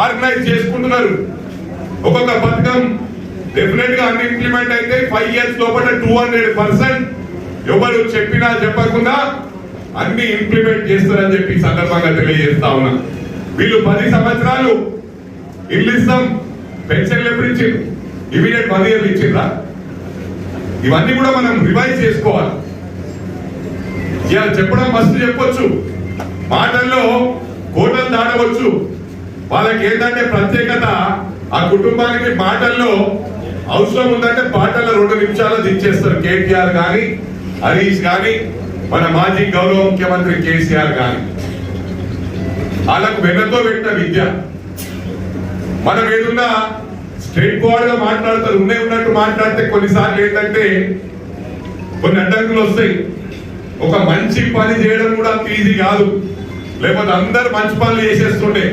Organise చేసుకుంటున్నారు. ఒక్కొక్క పథకం డెఫినెట్ గా అన్ని ఇంప్లిమెంట్ అయితే 5 years లోపల 200% ఎవరు చెప్పినా చెప్పకుండా అన్ని ఇంప్లిమెంట్ చేస్తారని చెప్పి సందర్భంగా తెలియజేస్తా ఉన్నా. వీళ్ళు 10 సంవత్సరాలు ఇల్లు ఇస్తాం, పెన్షన్లు ఎప్పుడు ఇచ్చిండ్రు? Immediate 10 years ఇచ్చిండ్రా? ఇవన్నీ కూడా మనం రివైజ్ చేసుకోవాలి. ఇలా చెప్పడం మస్తు చెప్పొచ్చు, మాటల్లో కోటలు దాటవచ్చు. వాళ్ళకి ఏంటంటే ప్రత్యేకత, ఆ కుటుంబానికి మాటల్లో అవసరం ఉందంటే పాటల్లో 2 నిమిషాలు దించేస్తారు. కేటీఆర్ గాని, హరీష్ గాని, మన మాజీ గౌరవ ముఖ్యమంత్రి కేసీఆర్ గాని. వాళ్ళకు వెన్నతో పెట్టిన విద్య. మనం ఏదున్నా స్ట్రైట్ ఫార్వర్డ్ గా మాట్లాడతారు, ఉన్నట్టు మాట్లాడితే కొన్నిసార్లు ఏంటంటే కొన్ని అడ్డంకులు వస్తాయి. ఒక మంచి పని చేయడం కూడా ఈజీ కాదు, లేకపోతే అందరు మంచి పనులు చేసేస్తుండే.